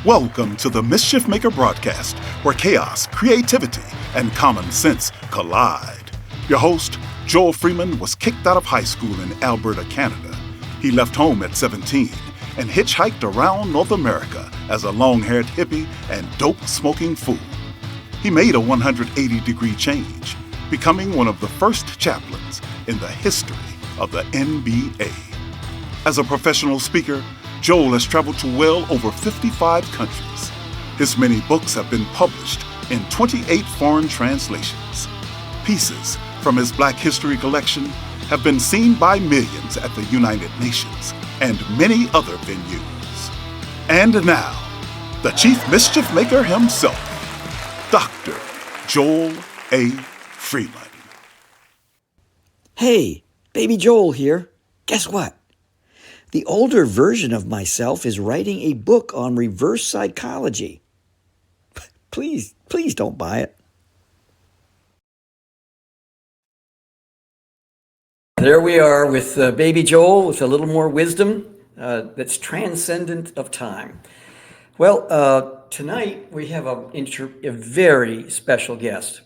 Welcome to the Mischief Maker broadcast, where chaos, creativity, and common sense collide. Your host, Joel Freeman, was kicked out of high school in Alberta, Canada. He left home at 17 and hitchhiked around North America as a long-haired hippie and dope-smoking fool. He made a 180-degree change, becoming one of the first chaplains in the history of the NBA. As a professional speaker, Joel has traveled to well over 55 countries. His many books have been published in 28 foreign translations. Pieces from his Black History collection have been seen by millions at the United Nations and many other venues. And now, the Chief Mischief Maker himself, Dr. Joel A. Freeman. Hey, Baby Joel here. Guess what? The older version of myself is writing a book on reverse psychology. Please don't buy it. There we are with Baby Joel with a little more wisdom that's transcendent of time. Well, tonight we have a very special guest.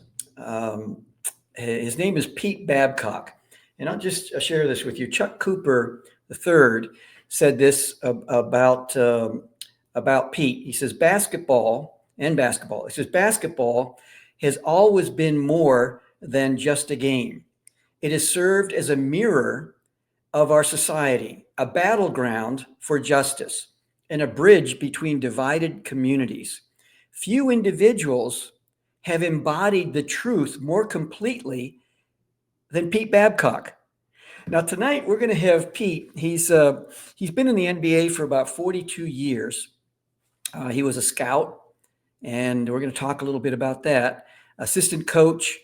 His name is Pete Babcock. And I'll just share this with you. Chuck Cooper III said this about Pete. He says, basketball. He says, basketball has always been more than just a game. It has served as a mirror of our society, a battleground for justice, and a bridge between divided communities. Few individuals have embodied the truth more completely than Pete Babcock. Now tonight we're going to have Pete. He's been in the NBA for about 42 years. He was a scout, and we're going to talk a little bit about that. Assistant coach,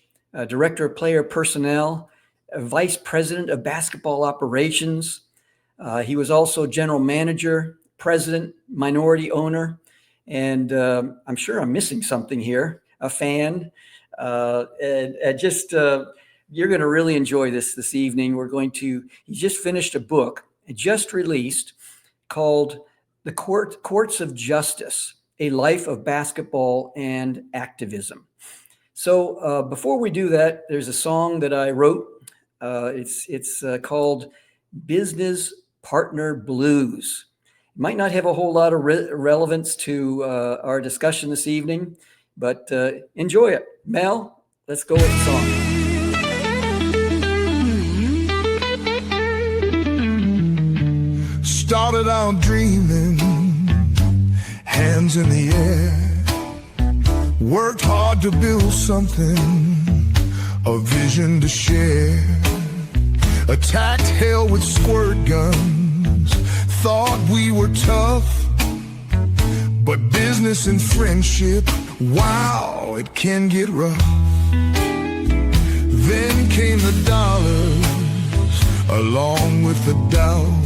director of player personnel, vice president of basketball operations. He was also general manager, president, minority owner, and I'm sure I'm missing something here. A fan, and just. You're going to really enjoy this evening. He just finished a book, just released, called The Courts of Justice, A Life of Basketball and Activism. So before we do that, there's a song that I wrote. It's called Business Partner Blues. It might not have a whole lot of relevance to our discussion this evening, but enjoy it. Mel, let's go with the song. Started out dreaming, hands in the air. Worked hard to build something, a vision to share. Attacked hell with squirt guns, thought we were tough. But business and friendship, wow, it can get rough. Then came the dollars, along with the doubt.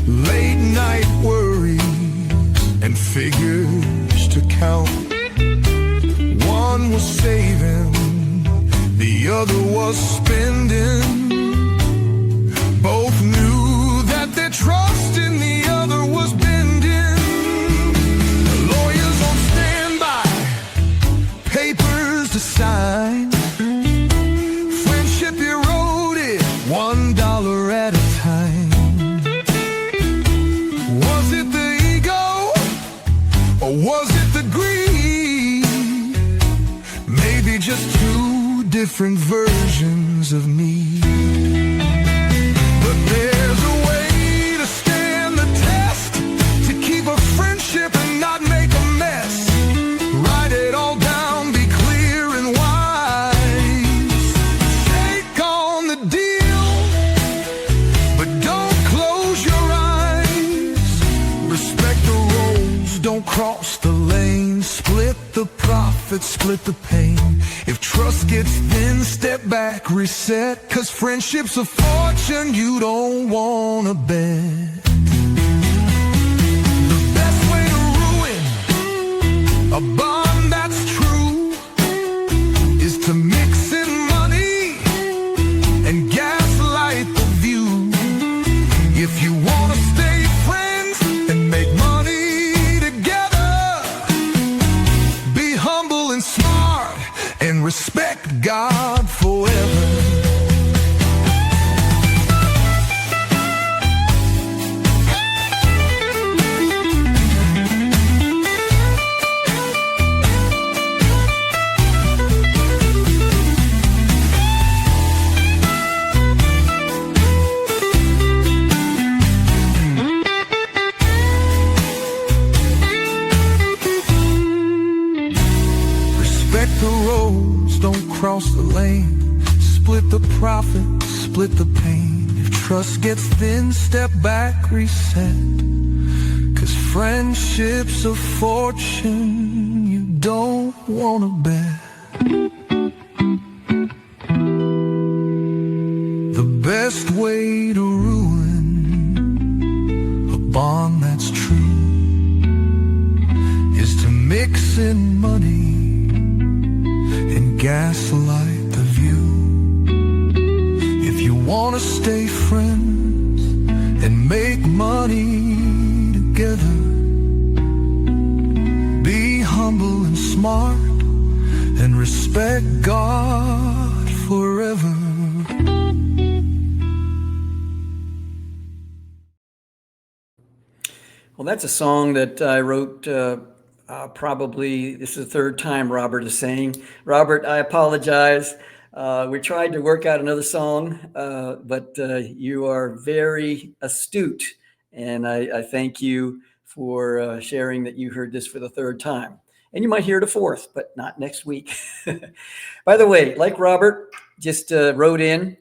Late night worries and figures to count. One was saving, the other was spending. Both knew that their trust in the other was bending. Lawyers on standby, papers to sign. Friendship eroded, $1 at a time. Or was it the greed? Maybe just two different versions of me. But there's a way to stand the test, to keep a friendship and not make a mess. Write it all down, be clear and wise. Take on the deal, but don't close your eyes. Respect the roles, don't cross the lane. Split the profit, split the pain. If trust gets thin, step back, reset. Cause friendship's a fortune you don't wanna bet. The best way to ruin a bond that's true is to mix in money and gaslight the view. If you wanna stay friends and make money together, respect God forever. Cross the lane, split the profit, split the pain. If trust gets thin, step back, reset. 'Cause friendship's a fortune you don't wanna bet. The best way to ruin a bond that's true is to mix in money and gaslight the view. If you want to stay friends and make money together, be humble and smart and respect God forever. Well, that's a song that I wrote probably, this is the third time Robert is saying. Robert, I apologize. We tried to work out another song, but you are very astute. And I thank you for sharing that you heard this for the third time. And you might hear it a fourth, but not next week. By the way, like Robert just wrote in,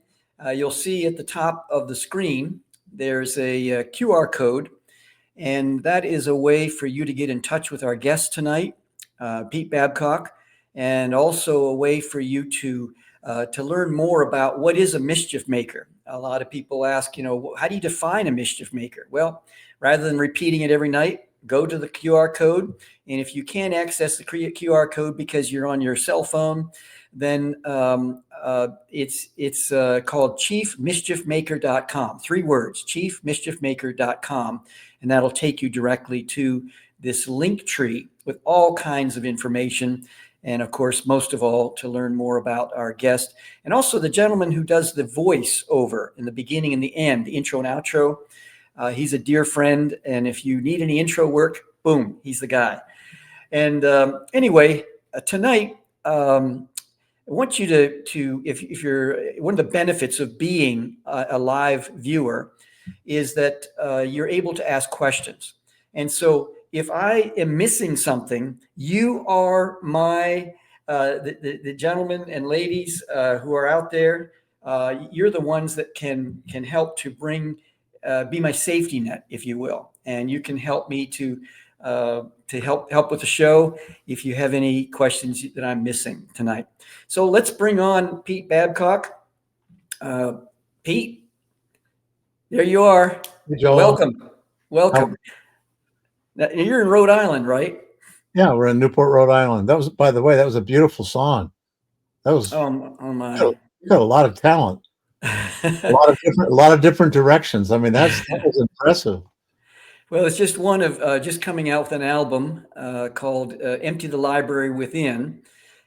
you'll see at the top of the screen, there's a QR code. And that is a way for you to get in touch with our guest tonight, Pete Babcock, and also a way for you to learn more about what is a mischief maker. A lot of people ask, how do you define a mischief maker? Well, rather than repeating it every night, go to the QR code. And if you can't access the QR code because you're on your cell phone, then it's called chiefmischiefmaker.com. 3 words, chiefmischiefmaker.com. And that'll take you directly to this link tree with all kinds of information. And of course, most of all, to learn more about our guest and also the gentleman who does the voice over in the beginning and the end, the intro and outro. He's a dear friend. And if you need any intro work, boom, he's the guy. And anyway, tonight, I want you to if you're, one of the benefits of being a live viewer is that you're able to ask questions. And so if I am missing something, you are my, the gentlemen and ladies who are out there, you're the ones that can help to bring, be my safety net, if you will. And you can help me to help with the show if you have any questions that I'm missing tonight. So let's bring on Pete Babcock. Pete, there you are. Hey, Joel. Welcome. Now, you're in Rhode Island, right? Yeah, we're in Newport, Rhode Island. That was, by the way, that was a beautiful song. That was oh my. You got a lot of talent. a lot of different directions. I mean, that was impressive. Well, it's just one of just coming out with an album called Empty the Library Within.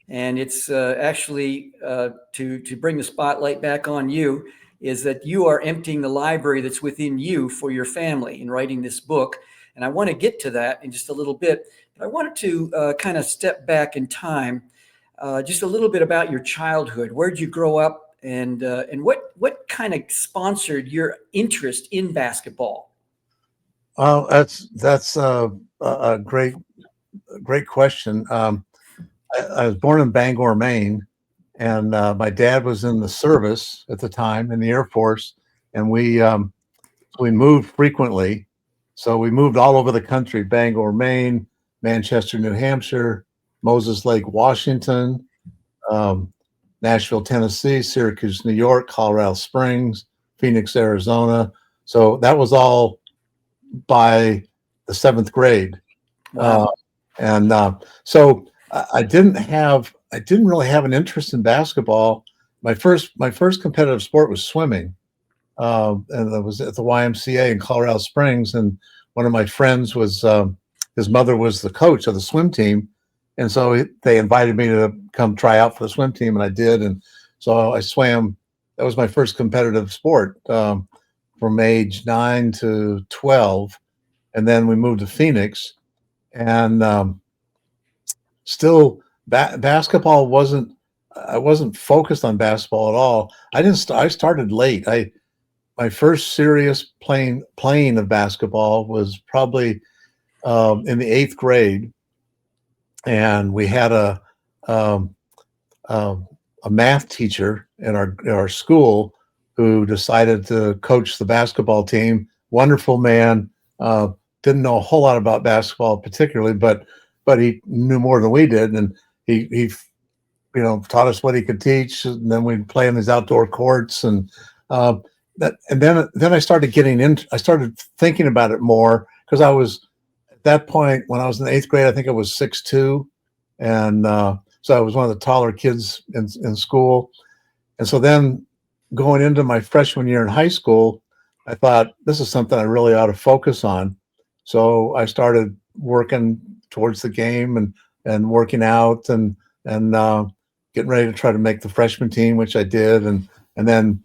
And it's actually to bring the spotlight back on you, is that you are emptying the library that's within you for your family in writing this book. And I want to get to that in just a little bit. But I wanted to kind of step back in time, just a little bit about your childhood. Where'd you grow up, and what kind of sponsored your interest in basketball? That's a great question. I was born in Bangor, Maine, and my dad was in the service at the time in the Air Force, and we moved frequently. So we moved all over the country: Bangor, Maine, Manchester, New Hampshire, Moses Lake, Washington, Nashville, Tennessee, Syracuse, New York, Colorado Springs, Phoenix, Arizona. So that was all by the 7th grade. Wow. So I didn't really have an interest in basketball. My first competitive sport was swimming. And it was at the YMCA in Colorado Springs. And one of my friends was, his mother was the coach of the swim team. And so they invited me to come try out for the swim team, and I did. And so I swam. That was my first competitive sport from age 9 to 12. And then we moved to Phoenix, and still basketball wasn't. I wasn't focused on basketball at all. I started late. My first serious playing of basketball was probably in the 8th grade, and we had um, a math teacher in our school who decided to coach the basketball team. Wonderful man. Didn't know a whole lot about basketball particularly, but he knew more than we did, and he taught us what he could teach, and then we'd play in these outdoor courts, and then I started I started thinking about it more, because I was at that point when I was in the 8th grade, I think I was 6'2", and so I was one of the taller kids in school. And so then going into my freshman year in high school, I thought, this is something I really ought to focus on. So I started working towards the game and working out and getting ready to try to make the freshman team, which I did. And then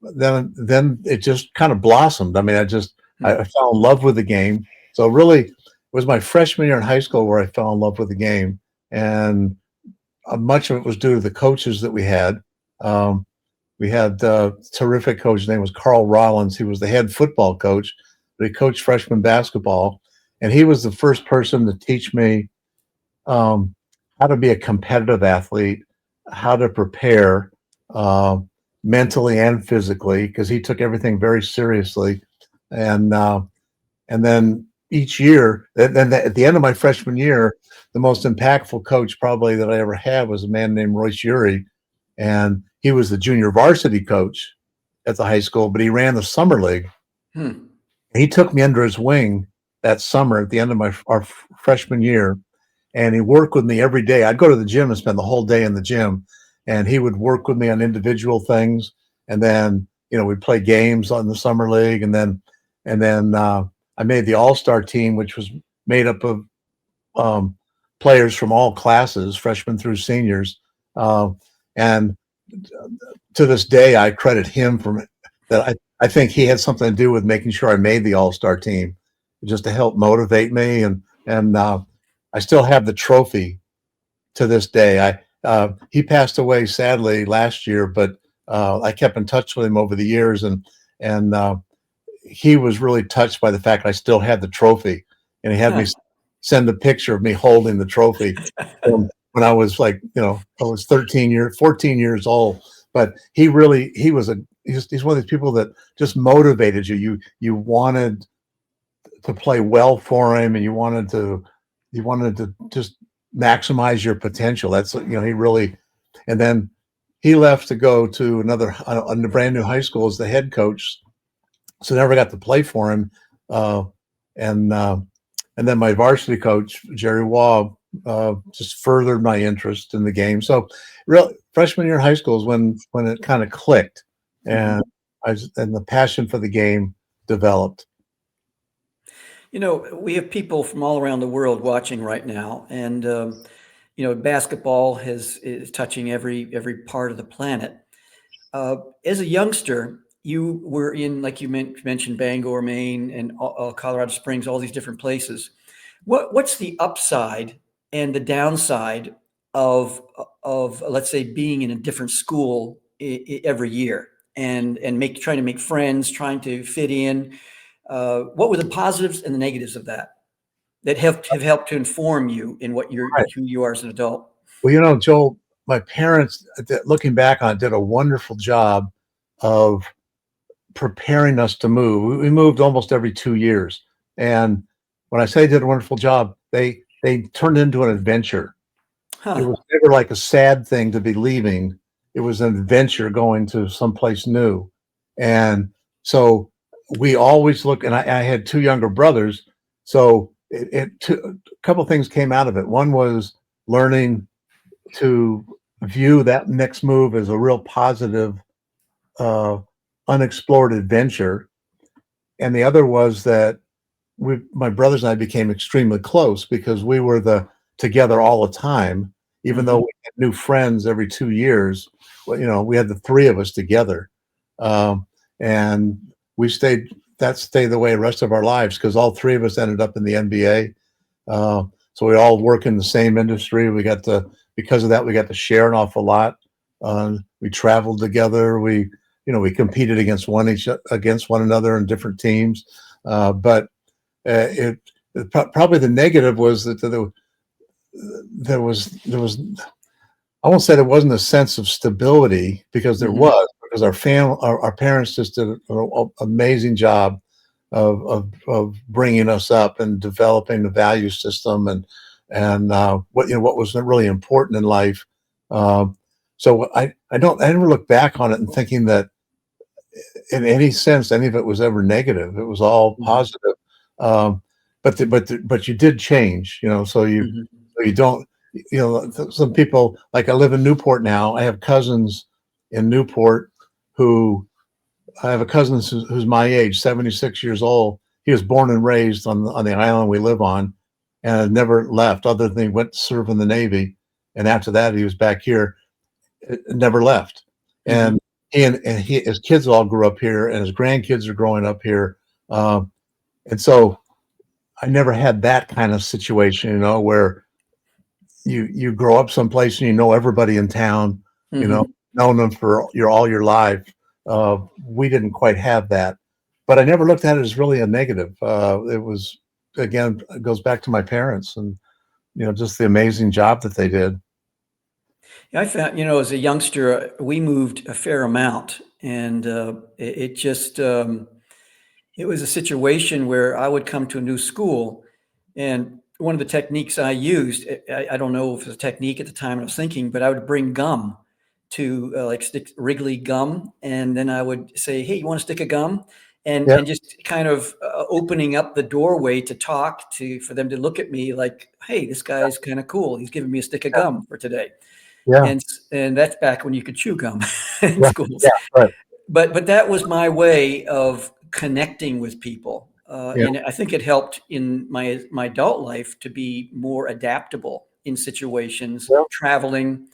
it just kind of blossomed. I mean, I fell in love with the game. So really, it was my freshman year in high school where I fell in love with the game. And much of it was due to the coaches that we had. We had a terrific coach. His name was Carl Rollins. He was the head football coach, but he coached freshman basketball. And he was the first person to teach me how to be a competitive athlete, how to prepare mentally and physically, because he took everything very seriously. And then each year, then at the end of my freshman year, the most impactful coach probably that I ever had was a man named Royce Urey. And he was the junior varsity coach at the high school, but he ran the summer league. He took me under his wing that summer at the end of our freshman year, and he worked with me every day. I'd go to the gym and spend the whole day in the gym, and he would work with me on individual things. And then, we'd play games on the summer league. And then I made the all-star team, which was made up of players from all classes, freshmen through seniors. And to this day, I credit him for that. I think he had something to do with making sure I made the all-star team, just to help motivate me. And I still have the trophy to this day. He passed away sadly last year, but I kept in touch with him over the years, and he was really touched by the fact I still had the trophy, and he had me send a picture of me holding the trophy when I was I was 14 years old. But he's one of these people that just motivated you. You wanted to play well for him, and you wanted to just maximize your potential. That's he really. And then he left to go to a brand new high school as the head coach, so never got to play for him. And then my varsity coach Jerry Waugh just furthered my interest in the game. So really, freshman year in high school is when it kind of clicked, and the passion for the game developed. We have people from all around the world watching right now, and basketball is touching every part of the planet. As a youngster, you were in, like you mentioned, Bangor, Maine, and Colorado Springs, all these different places. What's the upside and the downside of let's say being in a different school every year and trying to make friends, trying to fit in? What were the positives and the negatives of that have helped to inform you in who you are as an adult? Well, Joel, my parents, looking back on it, did a wonderful job of preparing us to move. We moved almost every 2 years. And when I say did a wonderful job, they turned into an adventure. It was never like a sad thing to be leaving. It was an adventure going to someplace new. And so we always look, and I had 2 younger brothers. So a couple of things came out of it. One was learning to view that next move as a real positive, unexplored adventure. And the other was that my brothers and I became extremely close because we were the together all the time, even though we had new friends every 2 years. Well, we had the three of us together, and that stayed the way the rest of our lives, because all three of us ended up in the NBA. So we all work in the same industry. Because of that, we got to share an awful lot. We traveled together. We competed against one another in different teams. But probably the negative was that there was I won't say there wasn't a sense of stability, because there was, because our parents just did an amazing job of bringing us up and developing the value system and what was really important in life. So I never look back on it and thinking that in any sense any of it was ever negative. It was all positive. But you did change, so you don't, some people, like, I live in Newport now. I have cousins in Newport I have a cousin who's my age, 76 years old. He was born and raised on the island we live on, and never left, other than he went to serve in the Navy. And after that, he was back here, never left. And his kids all grew up here, and his grandkids are growing up here. And so I never had that kind of situation, where you grow up someplace and you know everybody in town, known them for all your life. We didn't quite have that, but I never looked at it as really a negative. It was, again, it goes back to my parents and, just the amazing job that they did. I found, as a youngster, we moved a fair amount, and it just, it was a situation where I would come to a new school, and one of the techniques I used, I don't know if it was a technique at the time I was thinking, but I would bring gum to like stick Wrigley gum. And then I would say, hey, you want to stick a gum? And just kind of opening up the doorway to talk for them to look at me like, hey, this guy's kind of cool. He's giving me a stick of gum for today. Yeah. And that's back when you could chew gum in schools. Yeah, right. But that was my way of connecting with people. And I think it helped in my adult life to be more adaptable in situations, traveling.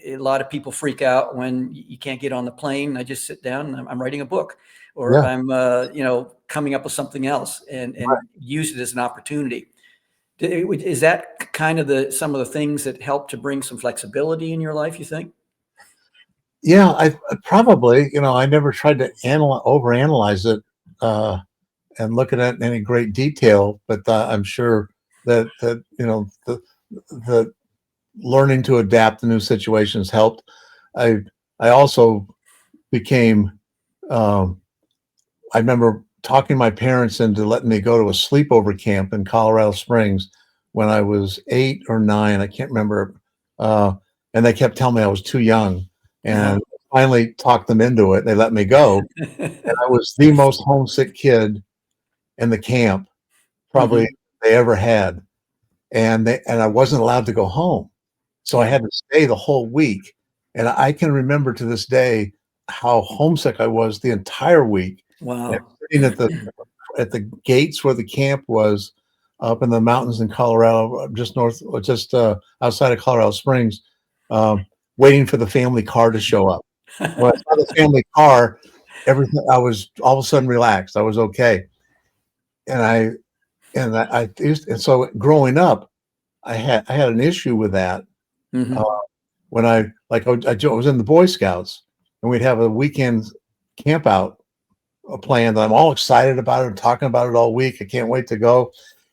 A lot of people freak out when you can't get on the plane. I just sit down and I'm writing a book, or I'm, coming up with something else and use it as an opportunity. Is that kind of some of the things that help to bring some flexibility in your life, you think? Yeah, I probably, I never tried to overanalyze it and look at it in any great detail, but I'm sure that the learning to adapt to new situations helped. I also became, I remember talking my parents into letting me go to a sleepover camp in Colorado Springs when I was 8 or 9. I can't remember. And they kept telling me I was too young. And finally talked them into it. They let me go. And I was the most homesick kid in the camp probably they ever had. And I wasn't allowed to go home. So I had to stay the whole week. And I can remember to this day how homesick I was the entire week. Wow. And sitting at the gates where the camp was, up in the mountains in Colorado, just outside of Colorado Springs, waiting for the family car to show up. When I saw the family car, everything, I was all of a sudden relaxed. I was okay. And so growing up, I had an issue with that. When I was in the Boy Scouts, and we'd have a weekend camp out planned. I'm all excited about it. I'm talking about it all week. I can't wait to go.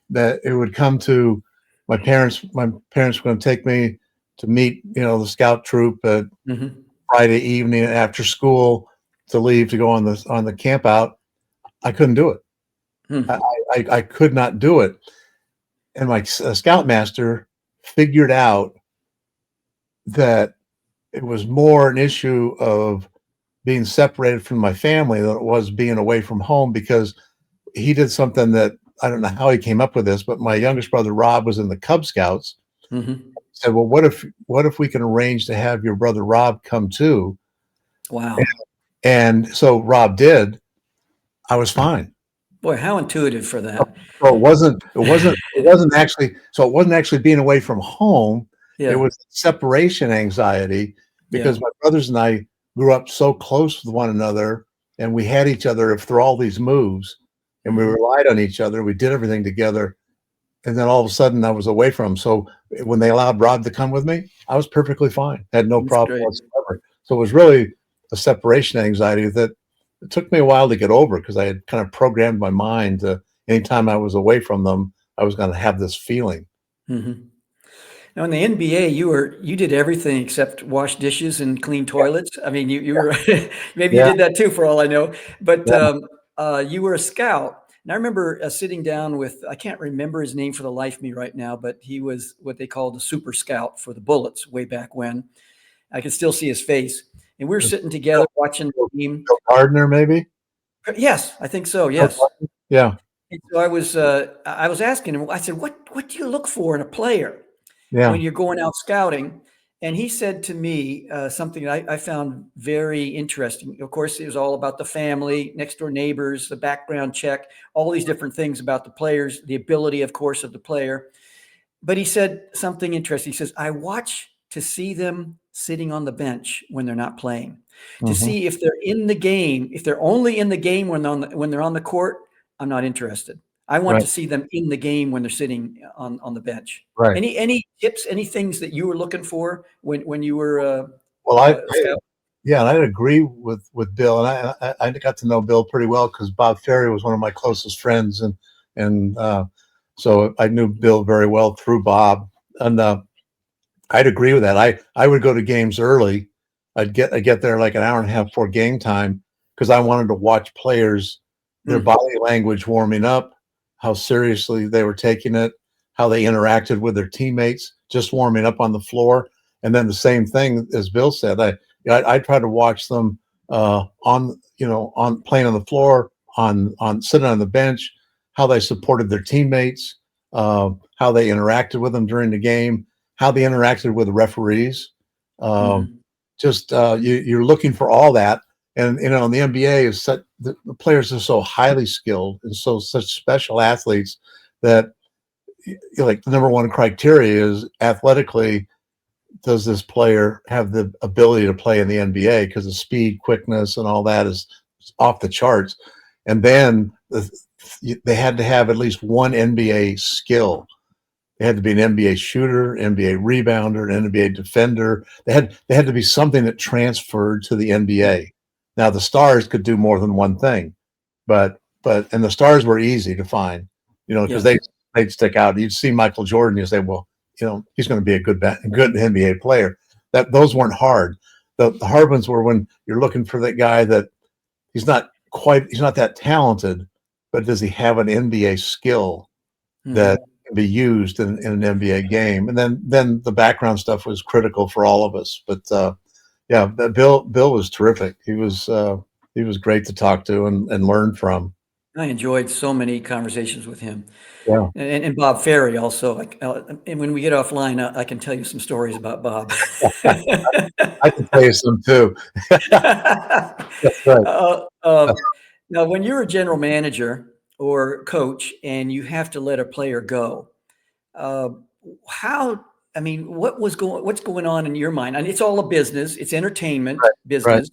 That it would come to my parents. My parents were going to take me to meet, the scout troop at Friday evening after school to leave to go on the camp out. I couldn't do it. I could not do it. And my scoutmaster figured out that it was more an issue of being separated from my family than it was being away from home, because he did something that, I don't know how he came up with this, but my youngest brother, Rob, was in the Cub Scouts. He said, well, what if we can arrange to have your brother Rob come too? Wow. And so Rob did. I was fine. Boy, how intuitive for that. So it wasn't actually being away from home. It Yeah. was separation anxiety Yeah. because my brothers and I grew up so close with one another, and we had each other through all these moves, and we Mhm. relied on each other. We did everything together, and then all of a sudden I was away from them. So when they allowed Rob to come with me, I was perfectly fine. Had no That's problem great. whatsoever. So it was really a separation anxiety that it took me a while to get over because I had kind of programmed my mind to anytime I was away from them, I was going to have this feeling. Mhm. Now in the NBA, you did everything except wash dishes and clean toilets. I mean, you were maybe you Yeah, did that too for all I know, but yeah. you were a scout. And I remember sitting down with I can't remember his name for the life of me right now, but he was what they called the super scout for the Bullets way back when. I can still see his face, and we were sitting together watching the game. Bill Gardner, maybe. Yes, I think so. Bill Yes. Gardner? Yeah, And so I was asking him. I said, "What do you look for in a player yeah. when you're going out scouting?" And he said to me something I found very interesting. Of course, it was all about the family, next door neighbors, the background check, all these different things about the players, the ability, of course, of the player. But he said something interesting. He says, "I watch to see them sitting on the bench when they're not playing, to Hmm. see if they're in the game. If they're only in the game when they're on the court, I'm not interested. I want Right, to see them in the game when they're sitting on the bench." right. Any tips, any things that you were looking for when you were Well, a scout? yeah, and I'd agree with Bill, and I got to know Bill pretty well because Bob Ferry was one of my closest friends, and so I knew Bill very well through Bob, and I'd agree with that. I would go to games early. I'd get there like an hour and a half before game time because I wanted to watch players, their Mm, body language warming up, how seriously they were taking it, how they interacted with their teammates, just warming up on the floor. And then the same thing as Bill said, I try to watch them on playing on the floor, on sitting on the bench, how they supported their teammates, how they interacted with them during the game, how they interacted with the referees. Um, mhm, you're looking for all that, and the NBA is such the players are so highly skilled and so such special athletes that like the number one criteria is athletically, does this player have the ability to play in the NBA because the speed, quickness, and all that is off the charts. And then they had to have at least one NBA skill. They had to be an NBA shooter, NBA rebounder, an NBA defender. They had to be something that transferred to the NBA. Now the stars could do more than one thing, and the stars were easy to find, because yeah, they'd stick out. You'd see Michael Jordan, you say, well, he's going to be a good NBA player. Those weren't hard. The hard ones were when you're looking for that guy that he's not that talented, but does he have an NBA skill that mhm. can be used in an NBA game? And then the background stuff was critical for all of us. But yeah, Bill was terrific. He was great to talk to and learn from. I enjoyed so many conversations with him. Yeah, And Bob Ferry also, and when we get offline, I can tell you some stories about Bob. I can tell you some too. That's right. Uh, now, when you're a general manager or coach and you have to let a player go, uh, how, I mean, what's going on in your mind? And it's all a business, it's entertainment Right. business.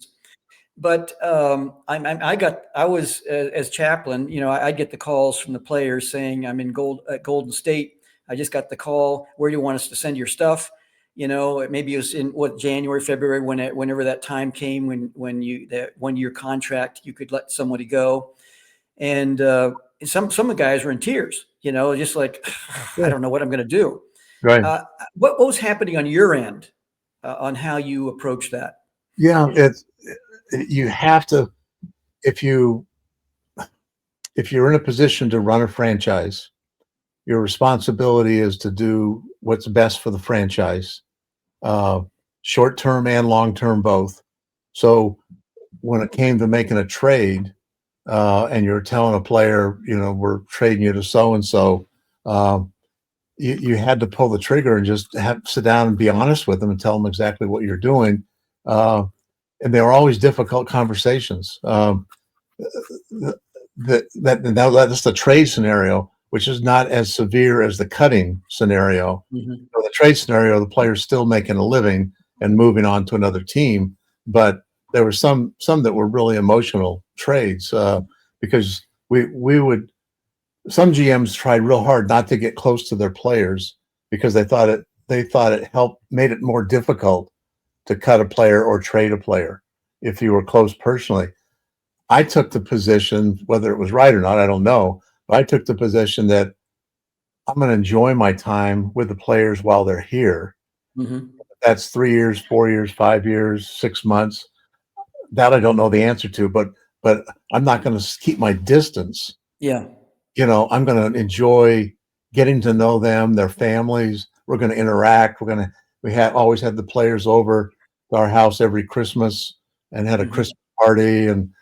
But I was as chaplain, I'd get the calls from the players saying, "I'm in Golden State. I just got the call. Where do you want us to send your stuff?" Maybe it was in January, February, whenever that time came when that 1 year contract, you could let somebody go. And some of the guys were in tears, just like, I Yeah. don't know what I'm going to do. Right. What was happening on your end on how you approach that? Yeah. You have to, if you're in a position to run a franchise, your responsibility is to do what's best for the franchise, uh, short term and long term both. So when it came to making a trade, and you're telling a player, we're trading you to so and so, you had to pull the trigger and just sit down and be honest with them and tell them exactly what you're doing. And they were always difficult conversations. The, that's the trade scenario, which is not as severe as the cutting scenario. Mm-hmm. So the trade scenario, the player's still making a living and moving on to another team, but there were some that were really emotional trades because some GMs tried real hard not to get close to their players because they thought it made it more difficult to cut a player or trade a player if you were close personally. I took the position, whether it was right or not, I don't know, but I took the position that I'm going to enjoy my time with the players while they're here. Mm-hmm. That's 3 years, 4 years, 5 years, 6 months. That I don't know the answer to, but I'm not going to keep my distance. Yeah. I'm going to enjoy getting to know them, their families. We're going to interact. We always had the players over to our house every Christmas and had a Mm-hmm. Christmas party, and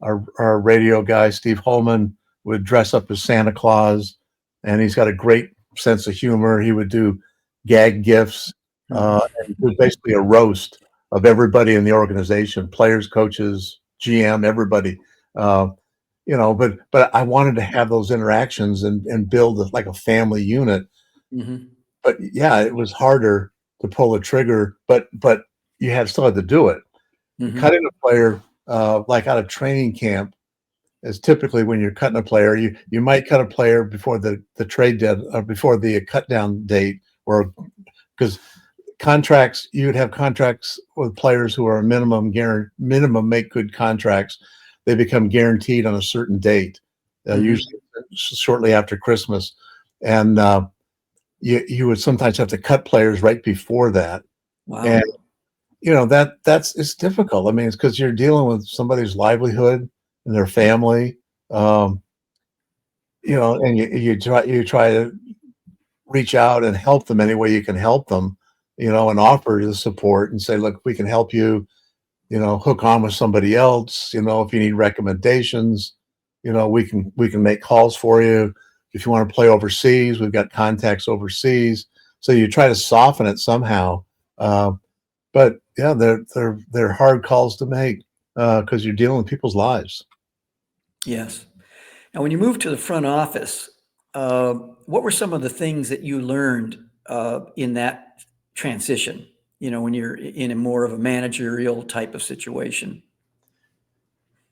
our radio guy, Steve Holman, would dress up as Santa Claus, and he's got a great sense of humor. He would do gag gifts, and it was basically a roast of everybody in the organization, players, coaches, GM, everybody. But I wanted to have those interactions and build like a family unit. Mm-hmm. But yeah, it was harder to pull the trigger, but you still had to do it. Mm-hmm. Cutting a player like out of training camp is typically when you're cutting a player. You might cut a player before the trade deadline, before the cut down date, or because contracts, you would have contracts with players who are minimum make good contracts. They become guaranteed on a certain date, usually shortly after Christmas, and you would sometimes have to cut players right before that. Wow. And it's difficult. I mean, it's because you're dealing with somebody's livelihood and their family, and you try to reach out and help them any way you can help them, and offer the support and say, look, we can help you, hook on with somebody else, if you need recommendations, we can make calls for you. If you want to play overseas, we've got contacts overseas. So you try to soften it somehow. But yeah, they're hard calls to make because you're dealing with people's lives. Yes. Now, when you moved to the front office, what were some of the things that you learned in that transition? When you're in a more of a managerial type of situation.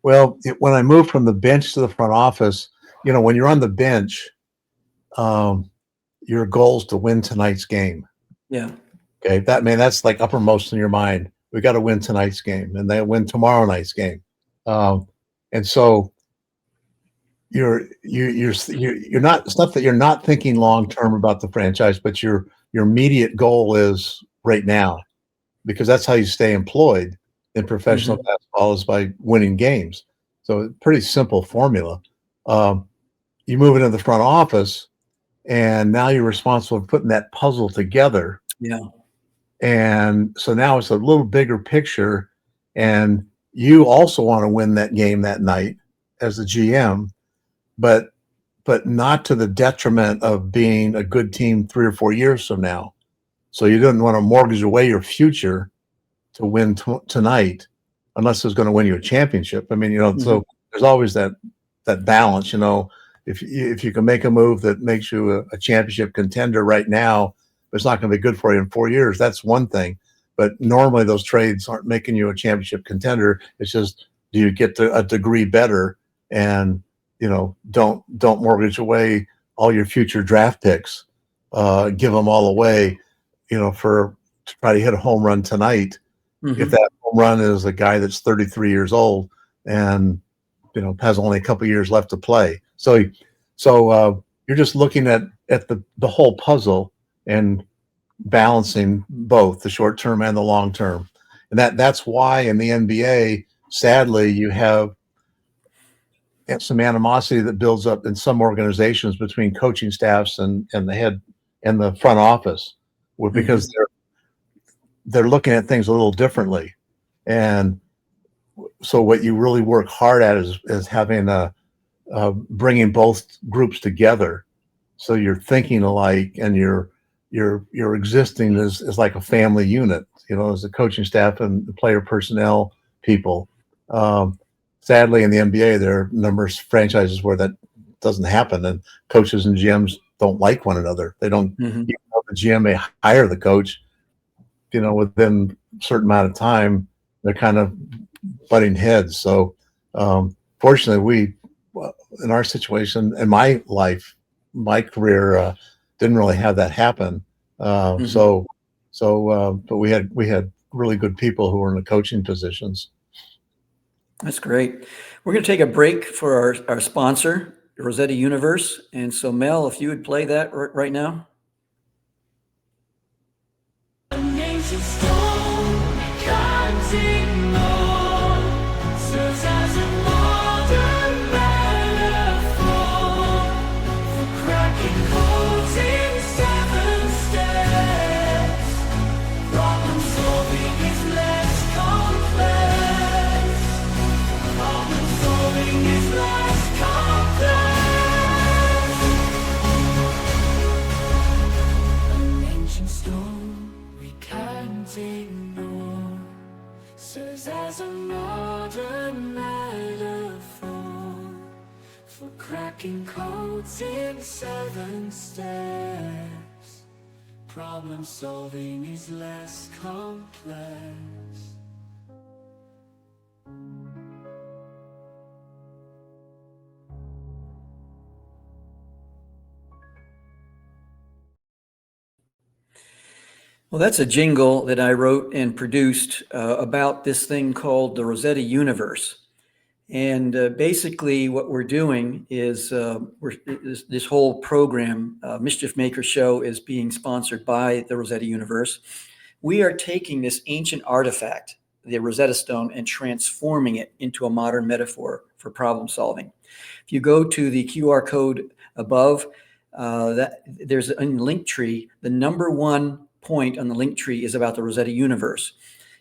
Well, when I moved from the bench to the front office, when you're on the bench, your goal is to win tonight's game. Yeah. Okay, that's like uppermost in your mind. We got to win tonight's game, and then win tomorrow night's game. And so you're not. It's not that you're not thinking long term about the franchise, but your immediate goal is right now, because that's how you stay employed in professional basketball, is by winning games. So pretty simple formula. You move into the front office, and now you're responsible for putting that puzzle together. Yeah. And so now it's a little bigger picture, and you also want to win that game that night as the GM, but not to the detriment of being a good team 3 or 4 years from now. So you didn't want to mortgage away your future to win tonight, unless it's going to win you a championship. I mean, so there's always that balance. If you can make a move that makes you a championship contender right now, but it's not going to be good for you in 4 years, that's one thing. But normally those trades aren't making you a championship contender. It's just, do you get a degree better, and don't mortgage away all your future draft picks, give them all away, to try to hit a home run tonight. If that home run is a guy that's 33 years old and has only a couple years left to play. So you're just looking at the whole puzzle and balancing both the short term and the long term. And that's why in the NBA, sadly, you have some animosity that builds up in some organizations between coaching staffs and the head and the front office, because they're looking at things a little differently. And so what you really work hard at is having bringing both groups together, so you're thinking alike, and you're existing as like a family unit, as a coaching staff and the player personnel people. sadly, in the NBA, there are numerous franchises where that doesn't happen, and coaches and GMs don't like one another. They don't. Mm-hmm. Even though the GM may hire the coach, within a certain amount of time, they're kind of butting heads. So, fortunately, we, in our situation, in my life, my career, didn't really have that happen. Mm-hmm. But we had really good people who were in the coaching positions. That's great. We're going to take a break for our sponsor, Rosetta Universe. And so, Mel, if you would play that right now. As a modern metaphor for cracking codes in 7 steps, problem solving is less complex. Well, that's a jingle that I wrote and produced about this thing called the Rosetta Universe. And basically what we're doing is this whole program, Mischief Maker Show, is being sponsored by the Rosetta Universe. We are taking this ancient artifact, the Rosetta Stone, and transforming it into a modern metaphor for problem solving. If you go to the QR code above, there's a link tree. The number one point on the link tree is about the Rosetta Universe.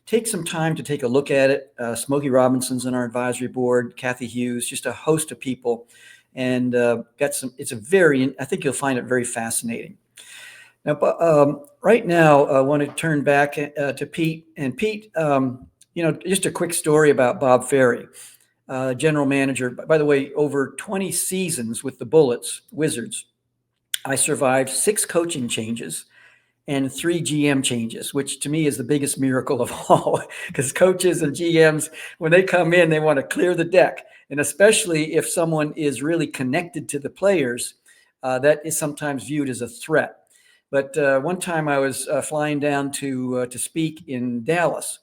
Take some time to take a look at it. Smokey Robinson's on our advisory board, Kathy Hughes, just a host of people, and I think you'll find it very fascinating. Now, right now, I want to turn back to Pete. And Pete, just a quick story about Bob Ferry, general manager. By the way, over 20 seasons with the Wizards, I survived 6 coaching changes and 3 GM changes, which to me is the biggest miracle of all, because coaches and GMs, when they come in, they want to clear the deck. And especially if someone is really connected to the players, that is sometimes viewed as a threat. But one time I was flying down to speak in Dallas,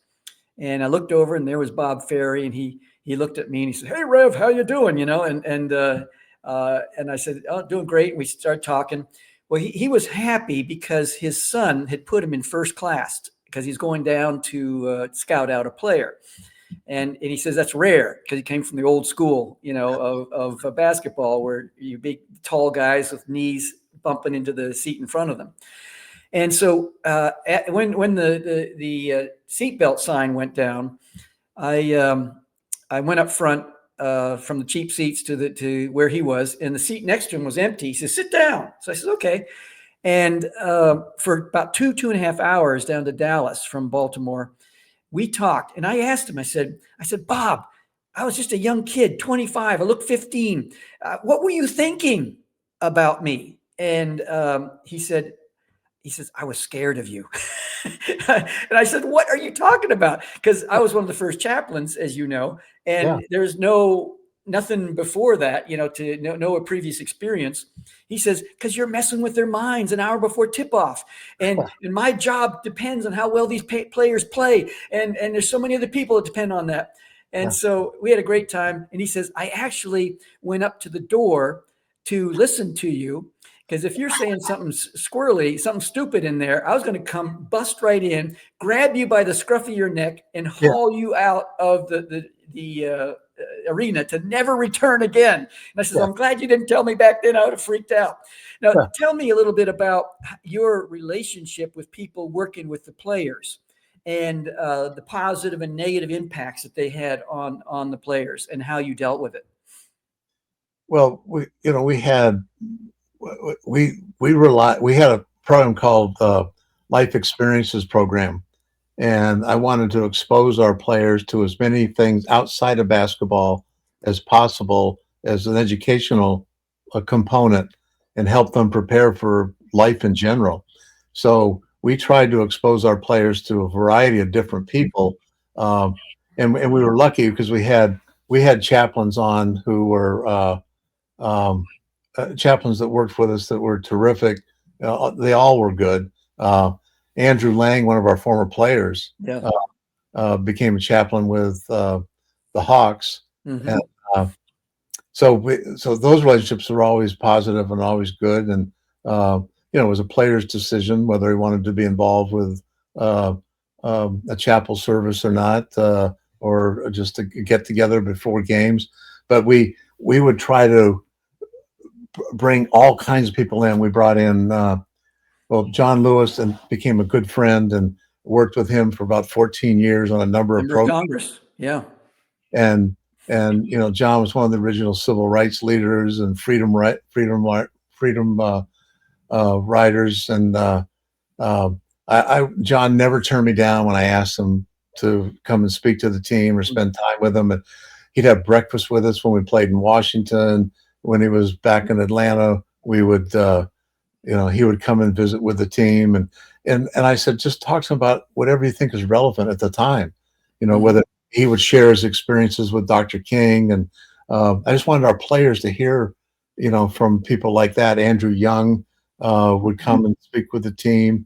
and I looked over and there was Bob Ferry, and he looked at me and he said, "Hey, Rev, how you doing?" And I said, "Oh, doing great." And we started talking. Well, he was happy because his son had put him in first class because he's going down to scout out a player. And he says that's rare because he came from the old school, of basketball where you big, tall guys with knees bumping into the seat in front of them. And so when the seatbelt sign went down, I went up front from the cheap seats to where he was, and the seat next to him was empty. He says, "Sit down." So I said, "Okay." And for about 2.5 hours down to Dallas from Baltimore, we talked. And I asked him, I said, "Bob, I was just a young kid, 25. I look 15. What were you thinking about me?" And he says, "I was scared of you." And I said, "What are you talking about?" Because I was one of the first chaplains, as you know, and there's nothing before that, to know a previous experience. He says, "Because you're messing with their minds an hour before tip-off. And my job depends on how well these players play. And there's so many other people that depend on that." And so we had a great time. And he says, "I actually went up to the door to listen to you. Because if you're saying something squirrely, something stupid in there, I was going to come bust right in, grab you by the scruff of your neck, and haul you out of the arena to never return again." And I said, "I'm glad you didn't tell me back then. I would have freaked out." Now, tell me a little bit about your relationship with people working with the players and the positive and negative impacts that they had on the players and how you dealt with it. Well, we had a program called Life Experiences Program, and I wanted to expose our players to as many things outside of basketball as possible as an educational component and help them prepare for life in general. So we tried to expose our players to a variety of different people, and we were lucky because we had chaplains on who were um, chaplains that worked with us that were terrific. They all were good. Andrew Lang, one of our former players, Yeah. became a chaplain with the Hawks, Mhm. and so those relationships are always positive and always good. And it was a player's decision whether he wanted to be involved with uh, a chapel service or not, or just to get together before games. But we would try to bring all kinds of people in. We brought in John Lewis and became a good friend and worked with him for about 14 years on a number of Member of programs. Congress. Yeah. And John was one of the original civil rights leaders and freedom riders. And John never turned me down when I asked him to come and speak to the team or spend time with them. And he'd have breakfast with us when we played in Washington. When he was back in Atlanta, we would he would come and visit with the team. And I said, just talk to him about whatever you think is relevant at the time, whether he would share his experiences with Dr. King. And I just wanted our players to hear, from people like that. Andrew Young would come and speak with the team,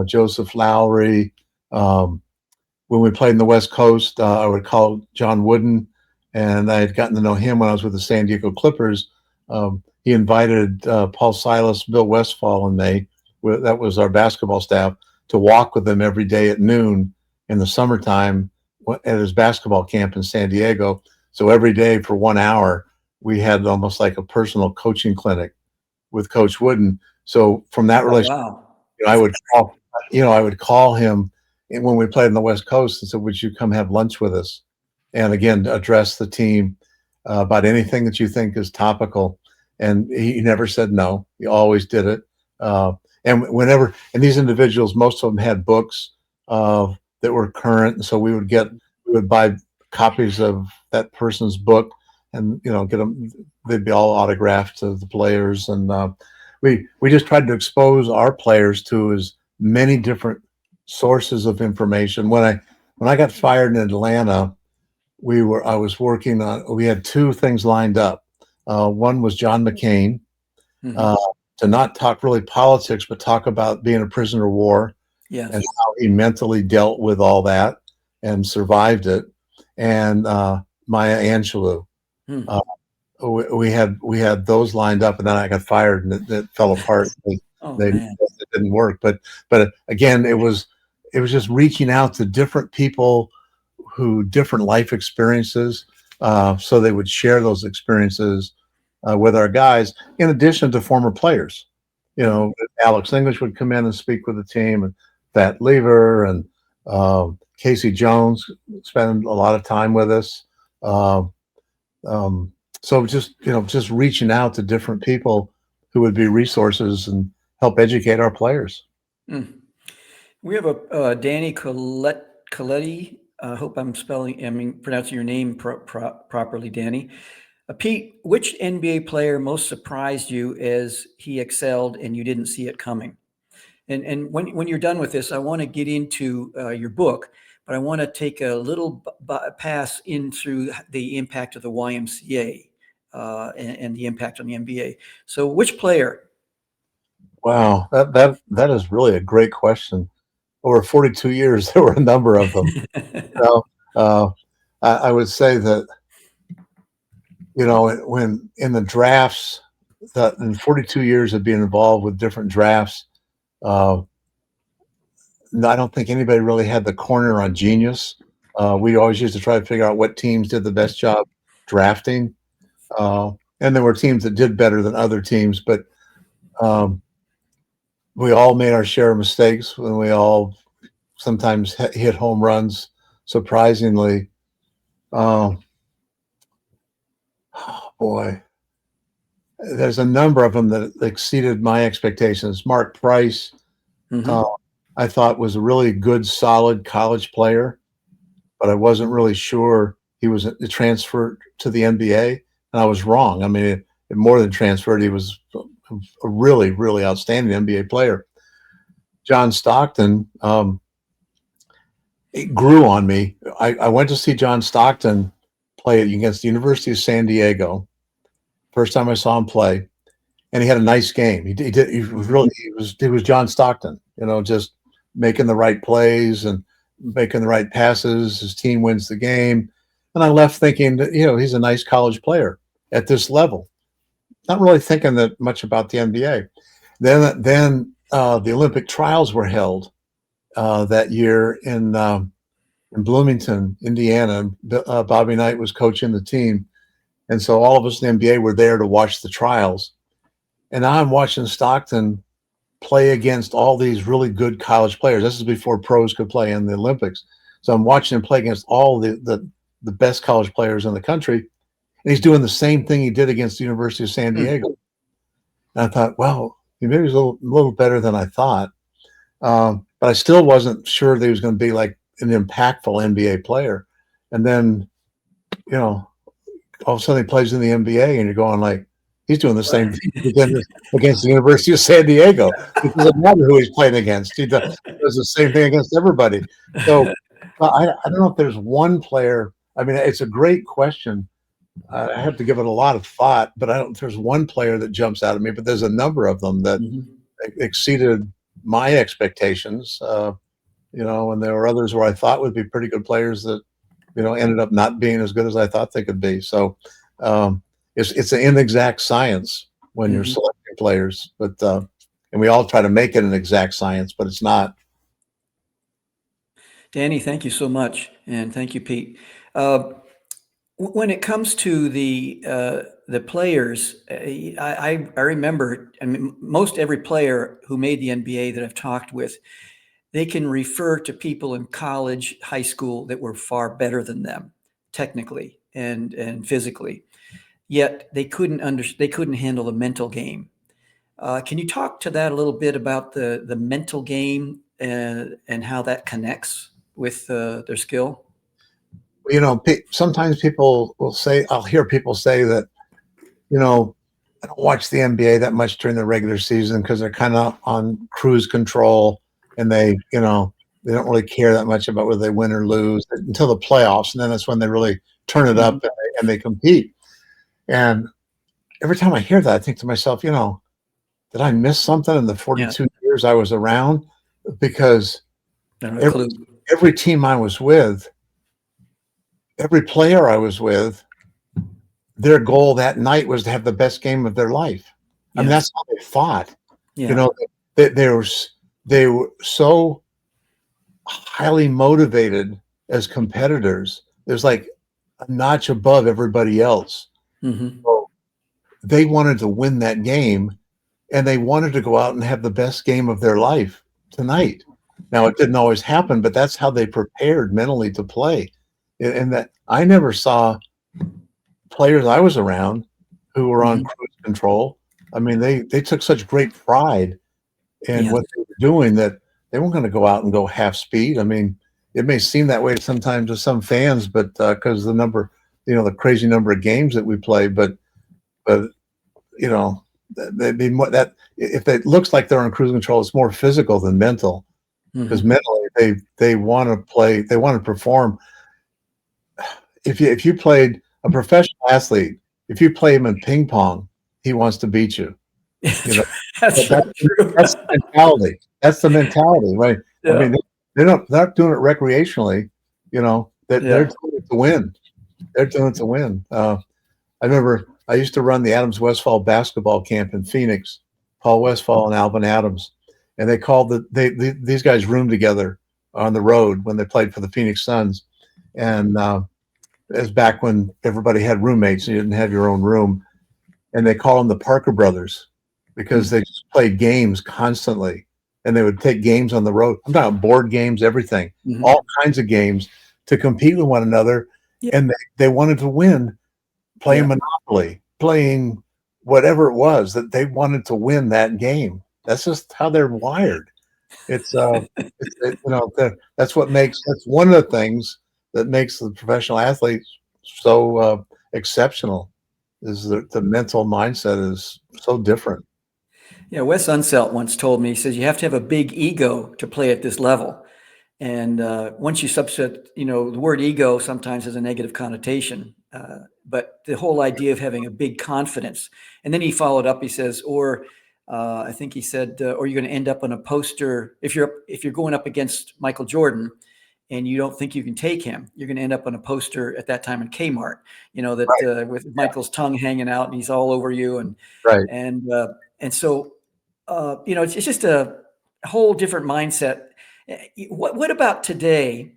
Joseph Lowry. When we played in the West Coast, I would call John Wooden, and I had gotten to know him when I was with the San Diego Clippers. He invited Paul Silas, Bill Westfall, and that was our basketball staff, to walk with them every day at noon in the summertime at his basketball camp in San Diego. So every day for 1 hour, we had almost like a personal coaching clinic with Coach Wooden. So from that relationship, Wow. I would call him when we played on the West Coast and said, "Would you come have lunch with us?" And again, address the team about anything that you think is topical. And he never said no. He always did it. And these individuals, most of them had books that were current. And so we would buy copies of that person's book and, get them, they'd be all autographed to the players. And we just tried to expose our players to as many different sources of information. When I got fired in Atlanta, we had two things lined up. One was John McCain, to not talk really politics, but talk about being a prisoner of war Yes. and how he mentally dealt with all that and survived it. And Maya Angelou. We had those lined up, and then I got fired, and it fell apart. It didn't work. But again, it was just reaching out to different people who different life experiences, so they would share those experiences with our guys, in addition to former players. Alex English would come in and speak with the team, and Pat Lever and Casey Jones spend a lot of time with us. So just reaching out to different people who would be resources and help educate our players. We have a Danny Coletti. I hope I'm pronouncing your name properly, Danny. Pete, which NBA player most surprised you as he excelled and you didn't see it coming? And when you're done with this, I want to get into your book, but I want to take a little pass in through the impact of the YMCA and the impact on the NBA. So which player? Wow, that is really a great question. Over 42 years, there were a number of them. I would say that, when in the drafts, that in 42 years of being involved with different drafts, I don't think anybody really had the corner on genius. We always used to try to figure out what teams did the best job drafting. And there were teams that did better than other teams, but we all made our share of mistakes, and we all sometimes hit home runs, surprisingly. Boy, there's a number of them that exceeded my expectations. Mark Price, I thought was a really good, solid college player, but I wasn't really sure he was transferred to the NBA, and I was wrong. I mean, it more than transferred. He was a really, really outstanding NBA player. John Stockton, it grew on me. I went to see John Stockton play against the University of San Diego. First time I saw him play, and he had a nice game. He was John Stockton, just making the right plays and making the right passes. His team wins the game. And I left thinking that, he's a nice college player at this level. Not really thinking that much about the NBA. Then the Olympic trials were held that year in Bloomington, Indiana. Bobby Knight was coaching the team. And so all of us in the NBA were there to watch the trials. And now I'm watching Stockton play against all these really good college players. This is before pros could play in the Olympics. So I'm watching him play against all the best college players in the country. And he's doing the same thing he did against the University of San Diego. And I thought, well, maybe he's a little better than I thought. But I still wasn't sure that he was going to be like an impactful NBA player. And then, all of a sudden he plays in the NBA and you're going like, he's doing the same thing against the University of San Diego. It doesn't matter who he's playing against. He does the same thing against everybody. So I don't know if there's one player. I mean, it's a great question. I have to give it a lot of thought, but I don't. There's one player that jumps out at me, but there's a number of them that exceeded my expectations. And there were others where I thought would be pretty good players that, ended up not being as good as I thought they could be. So it's an inexact science when you're selecting players, but and we all try to make it an exact science, but it's not. Danny, thank you so much, and thank you, Pete. When it comes to the players, I remember. I mean, most every player who made the NBA that I've talked with, they can refer to people in college, high school that were far better than them, technically and physically. Yet they couldn't handle the mental game. Can you talk to that a little bit about the mental game and how that connects with their skill? Sometimes people will say, I'll hear people say that, I don't watch the NBA that much during the regular season because they're kind of on cruise control and they don't really care that much about whether they win or lose until the playoffs. And then that's when they really turn it up and they compete. And every time I hear that, I think to myself, did I miss something in the 42 years I was around? Because every team I was with, every player I was with, their goal that night was to have the best game of their life. I mean, that's how they fought. Yeah. They were so highly motivated as competitors. There's like a notch above everybody else. So they wanted to win that game, and they wanted to go out and have the best game of their life tonight. Now, it didn't always happen, but that's how they prepared mentally to play. And that I never saw players I was around who were on cruise control. I mean, they took such great pride in what they were doing that they weren't going to go out and go half speed. I mean, it may seem that way sometimes to some fans, but because the number, the crazy number of games that we play, but they'd be more that if it looks like they're on cruise control, it's more physical than mental, because mentally they want to play, they want to perform. If you played a professional athlete, if you play him in ping pong, he wants to beat you. That's the mentality. That's the mentality, right? Yeah. I mean, they're not doing it recreationally. They're doing it to win. They're doing it to win. I remember I used to run the Adams Westfall basketball camp in Phoenix, Paul Westfall and Alvin Adams, and they called these guys roomed together on the road when they played for the Phoenix Suns, and it was back when everybody had roommates and you didn't have your own room, and they called them the Parker Brothers because they just played games constantly, and they would take games on the road. I'm talking board games, everything, all kinds of games to compete with one another, and they wanted to win, playing Monopoly, playing whatever it was that they wanted to win that game. That's just how they're wired. That's one of the things that makes the professional athletes so exceptional. Is the mental mindset is so different. Yeah, Wes Unseld once told me, he says, you have to have a big ego to play at this level. And once you subset, the word ego sometimes has a negative connotation, but the whole idea of having a big confidence. And then he followed up, he says, or I think he said, or you're going to end up on a poster. If you're going up against Michael Jordan and you don't think you can take him, you're going to end up on a poster at that time in Kmart, that with Michael's tongue hanging out and he's all over you. Right. And so, it's just a whole different mindset. What about today?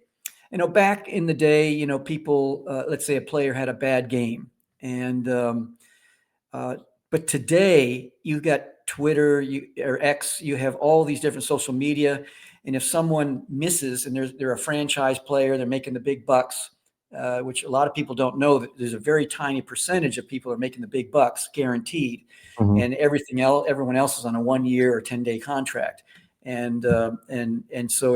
Back in the day, people, let's say a player had a bad game, and but today you got Twitter, or X, you have all these different social media, and if someone misses and they're a franchise player, they're making the big bucks, which a lot of people don't know, that there's a very tiny percentage of people are making the big bucks guaranteed, and everyone else is on a 1 year or 10-day contract. And so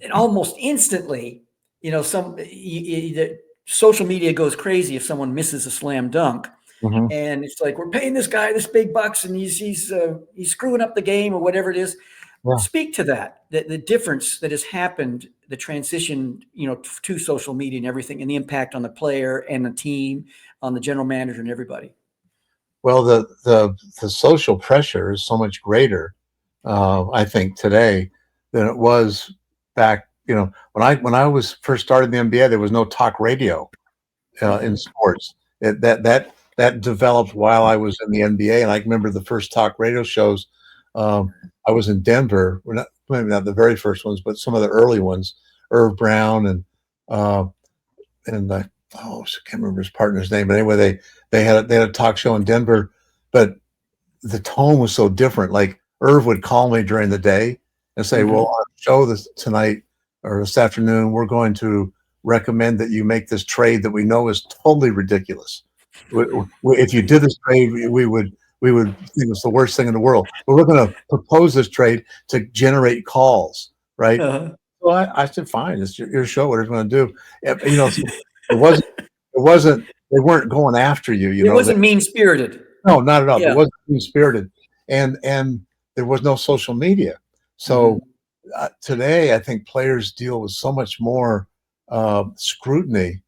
and almost instantly, the social media goes crazy if someone misses a slam dunk, and it's like, we're paying this guy this big bucks, and he's screwing up the game or whatever it is. Yeah. Speak to that, the difference that has happened, the transition, to social media and everything, and the impact on the player and the team, on the general manager and everybody. Well, the social pressure is so much greater, I think, today than it was back. When I was first started in the NBA, there was no talk radio in sports. That developed while I was in the NBA, and I remember the first talk radio shows. I was in Denver. Maybe not the very first ones, but some of the early ones. Irv Brown and I can't remember his partner's name, but anyway, they had a talk show in Denver, but the tone was so different. Like, Irv would call me during the day and say, well, on the show tonight or this afternoon, we're going to recommend that you make this trade that we know is totally ridiculous. If you did this trade, we would think it's the worst thing in the world. But we're going to propose this trade to generate calls, right? So I said, fine, it's your show. What are you going to do? It wasn't. They weren't going after you. It wasn't mean spirited. No, not at all. Yeah. It wasn't mean spirited, and there was no social media. So today, I think players deal with so much more scrutiny.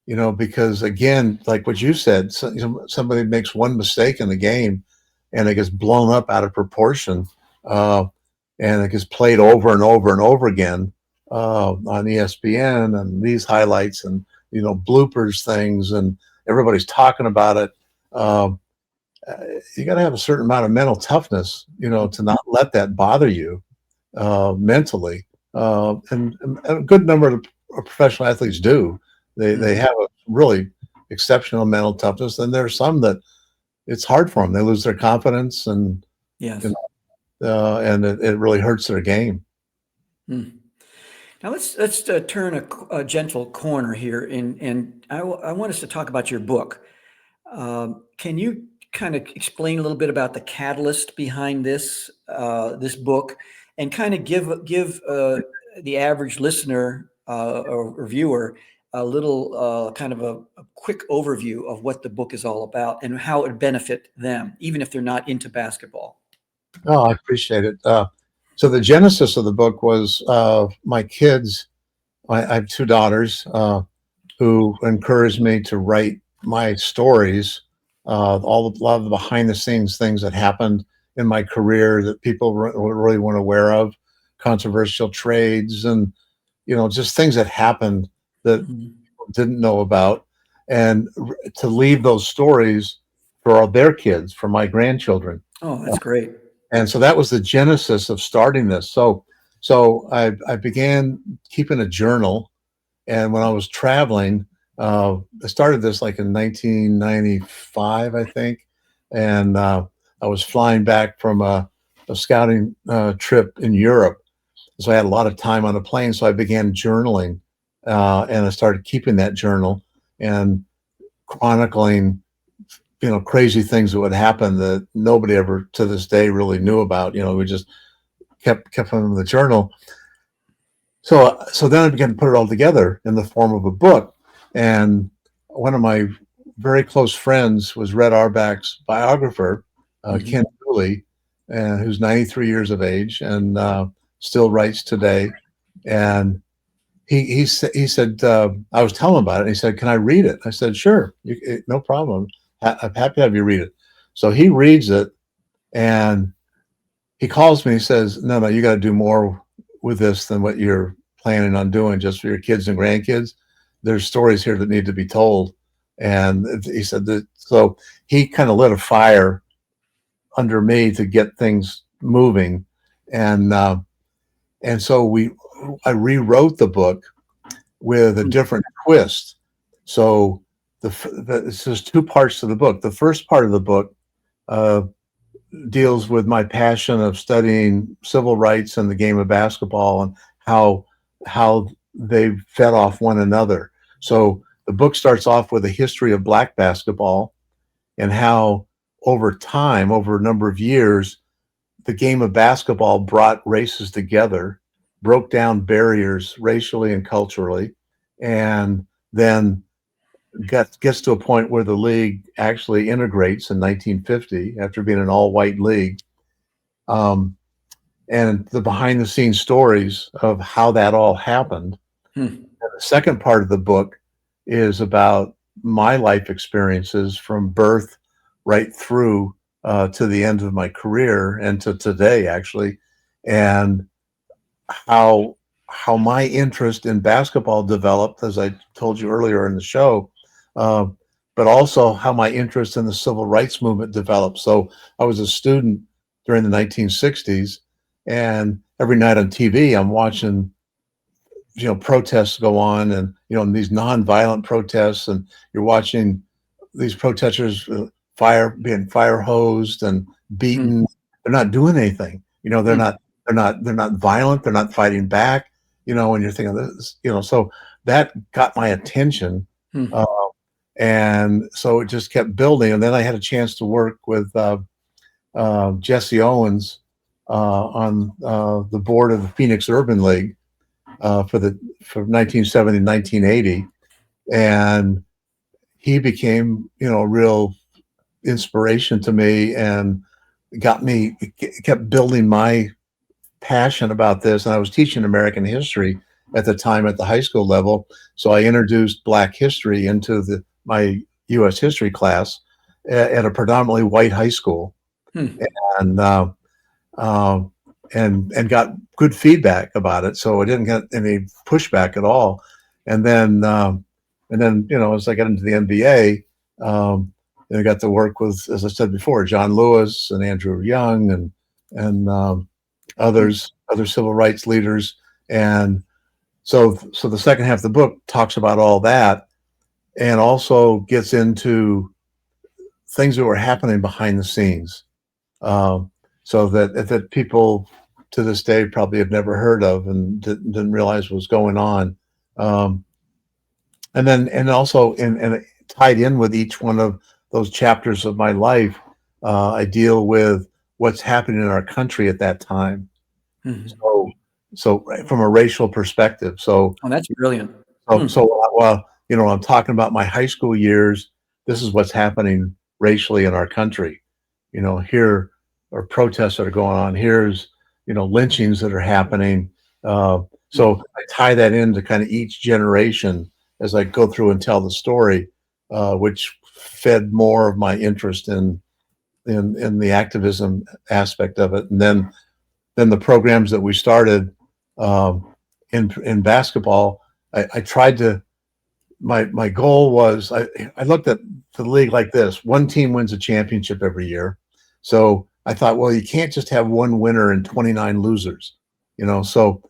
Because, again, like what you said, somebody makes one mistake in the game, and it gets blown up out of proportion, and it gets played over and over and over again on ESPN and these highlights and bloopers things, and everybody's talking about it. You got to have a certain amount of mental toughness, to not let that bother you mentally. And a good number of professional athletes do. They have a really exceptional mental toughness, and there are some that it's hard for them. They lose their confidence, and and it really hurts their game. Now let's turn a gentle corner here, and I want us to talk about your book. Can you kind of explain a little bit about the catalyst behind this book, and kind of give the average listener or viewer a little kind of a quick overview of what the book is all about and how it would benefit them, even if they're not into basketball? Oh, I appreciate it. So the genesis of the book was my kids. I have two daughters who encouraged me to write my stories, a lot of the behind the scenes things that happened in my career that people really weren't aware of, controversial trades, and just things that happened that people didn't know about, and to leave those stories for their kids, for my grandchildren. Oh, that's great. And so that was the genesis of starting this. So I began keeping a journal, and when I was traveling, I started this like in 1995, I think, and I was flying back from a scouting trip in Europe. So I had a lot of time on a plane, so I began journaling. And I started keeping that journal and chronicling, crazy things that would happen that nobody ever to this day really knew about. We just kept them in the journal. So then I began to put it all together in the form of a book. And one of my very close friends was Red Auerbach's biographer, Ken Dooley, who's 93 years of age and still writes today. And he said, I was telling him about it. And he said, "Can I read it?" I said, "Sure, no problem. I'm happy to have you read it." So he reads it, and he calls me. He says, "No, you got to do more with this than what you're planning on doing just for your kids and grandkids. There's stories here that need to be told." And he said that, so he kind of lit a fire under me to get things moving. And so I rewrote the book with a different twist. So this is two parts to the book. The first part of the book deals with my passion of studying civil rights and the game of basketball and how they fed off one another. So the book starts off with a history of black basketball and how over time, over a number of years, the game of basketball brought races together, broke down barriers racially and culturally, and then gets to a point where the league actually integrates in 1950 after being an all-white league. And the behind-the-scenes stories of how that all happened. And the second part of the book is about my life experiences from birth right through to the end of my career and to today, actually, and how my interest in basketball developed, as I told you earlier in the show, but also how my interest in the civil rights movement developed. So I was a student during the 1960s, and every night on TV, I'm watching, protests go on, and these nonviolent protests, and you're watching these protesters being fire hosed and beaten. They're not doing anything. They're not violent. They're not fighting back. When you're thinking this, so that got my attention. And so it just kept building. And then I had a chance to work with Jesse Owens on the board of the Phoenix Urban League for 1970 and 1980. And he became, a real inspiration to me and kept building my passion about this. And I was teaching American history at the time at the high school level. So I introduced Black history into my U.S. history class at a predominantly white high school. And got good feedback about it. So I didn't get any pushback at all. And then, as I got into the NBA, I got to work with, as I said before, John Lewis and Andrew Young and other civil rights leaders. And so the second half of the book talks about all that and also gets into things that were happening behind the scenes. So that people to this day probably have never heard of and didn't realize what was going on. And also tied in with each one of those chapters of my life, I deal with what's happening in our country at that time. So from a racial perspective. So that's brilliant. While I'm talking about my high school years, this is what's happening racially in our country. Here are protests that are going on. Here's lynchings that are happening. So I tie that into kind of each generation as I go through and tell the story, which fed more of my interest in the activism aspect of it. And then the programs that we started in basketball, I tried to. My goal was I looked at the league like this: one team wins a championship every year. So I thought, well, you can't just have one winner and 29 losers, So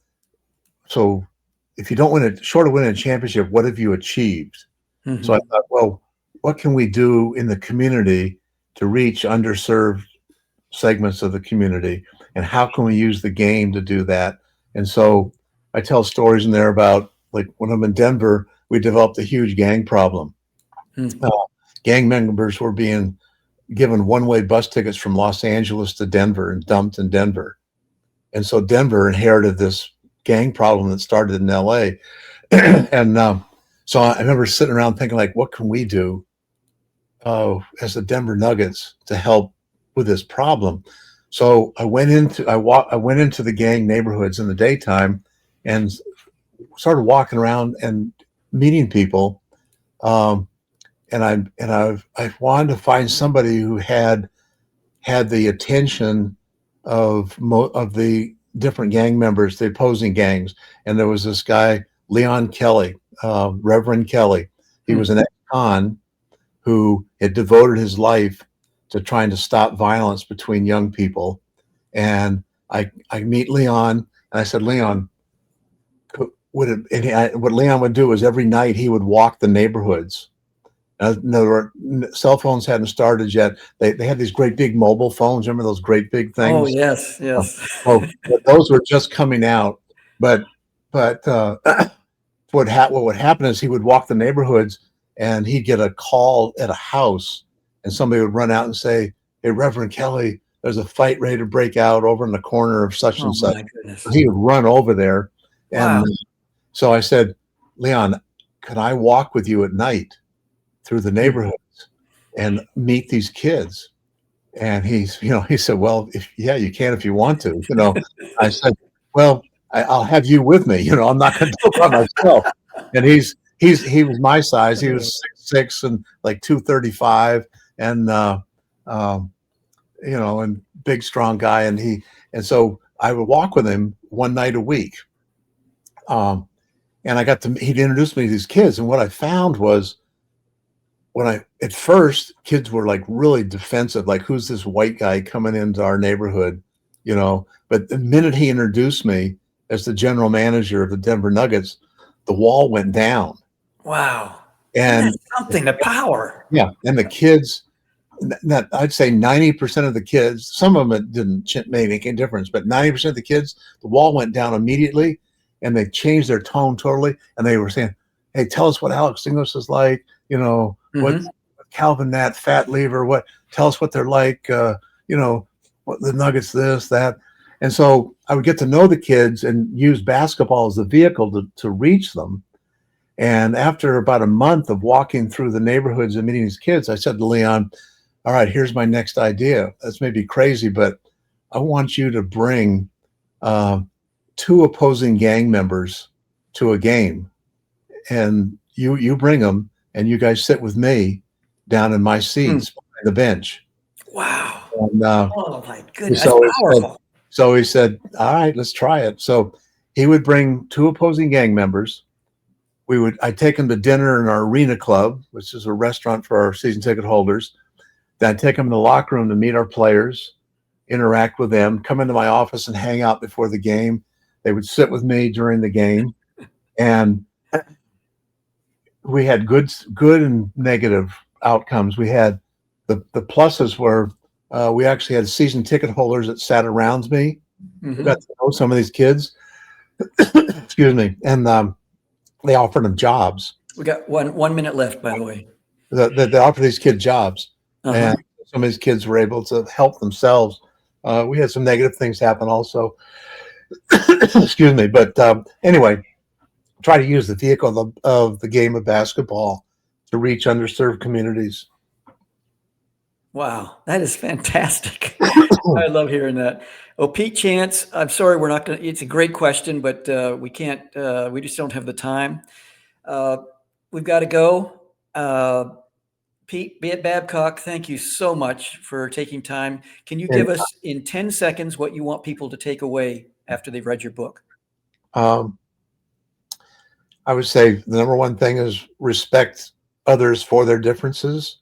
if you don't short of winning a championship, what have you achieved? So I thought, well, what can we do in the community to reach underserved segments of the community, and how can we use the game to do that? And so I tell stories in there about, like, when I'm in Denver, we developed a huge gang problem. Gang members were being given one-way bus tickets from Los Angeles to Denver and dumped in Denver. And so Denver inherited this gang problem that started in LA. And So I remember sitting around thinking, like, what can we do as the Denver Nuggets to help with this problem? So I went into the gang neighborhoods in the daytime and started walking around and meeting people. And I wanted to find somebody who had the attention of the different gang members, the opposing gangs. And there was this guy, Leon Kelly, Reverend Kelly. He was an ex-con who had devoted his life to trying to stop violence between young people. And I meet Leon, and I said, Leon, what Leon would do is every night he would walk the neighborhoods. Cell phones hadn't started yet. They had these great big mobile phones. Remember those great big things? Oh, yes. Well, those were just coming out. But what would happen is he would walk the neighborhoods, and he'd get a call at a house, and somebody would run out and say, "Hey, Reverend Kelly, there's a fight ready to break out over in the corner of such and such." My goodness. So he would run over there. And so I said, Leon, could I walk with you at night through the neighborhoods and meet these kids? And he said, well, you can if you want to. I said, well, I'll have you with me. I'm not going to do it by myself. And he was my size. He was 6'6" and like 235, and and big, strong guy. And so I would walk with him one night a week. And he'd introduced me to these kids. And what I found was, at first, kids were like really defensive, like, who's this white guy coming into our neighborhood, but the minute he introduced me as the general manager of the Denver Nuggets, the wall went down. Wow. And that's something, the power. Yeah. And the kids, I'd say 90% of the kids, some of them didn't make any difference, but 90% of the kids, the wall went down immediately, and they changed their tone totally. And they were saying, hey, tell us what Alex Inglis is like, what Calvin Nat, Fat Lever, tell us what they're like, what the Nuggets, this, that. And so I would get to know the kids and use basketball as the vehicle to reach them. And after about a month of walking through the neighborhoods and meeting these kids, I said to Leon, all right, here's my next idea. This may be crazy, but I want you to bring 2 opposing gang members to a game. And you bring them, and you guys sit with me down in my seats behind the bench. Wow. And, oh, my goodness. That's powerful. So he said, all right, let's try it. So he would bring 2 opposing gang members. I'd take them to dinner in our arena club, which is a restaurant for our season ticket holders. Then I'd take them in the locker room to meet our players, interact with them, come into my office and hang out before the game. They would sit with me during the game. And we had good and negative outcomes. We had the pluses were we actually had season ticket holders that sat around me. We got to know some of these kids. Excuse me. And they offered them jobs. We got 1 minute left, by the way. They offered these kids jobs. And some of these kids were able to help themselves. We had some negative things happen also. Excuse me. But anyway, try to use the vehicle of the game of basketball to reach underserved communities. Wow, that is fantastic. I love hearing that. Oh, Pete Chance, I'm sorry, we're not going to, it's a great question, but we can't, we just don't have the time. We've got to go. Pete Babcock, thank you so much for taking time. Can you give us in 10 seconds what you want people to take away after they've read your book? I would say the number one thing is respect others for their differences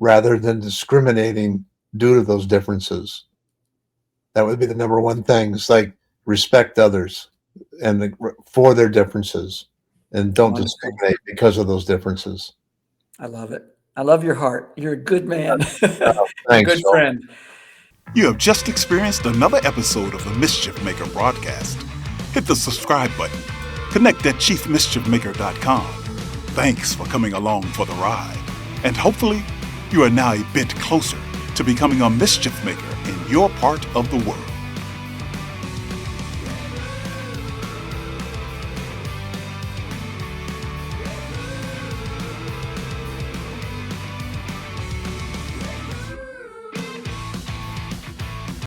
rather than discriminating due to those differences. That would be the number one thing. It's like respect others and for their differences, and don't discriminate because of those differences. I love it. I love your heart. You're a good man. Thanks, good friend. You have just experienced another episode of the Mischief Maker broadcast. Hit the subscribe button. Connect at chiefmischiefmaker.com. Thanks for coming along for the ride. And hopefully, you are now a bit closer to becoming a mischief maker in your part of the world.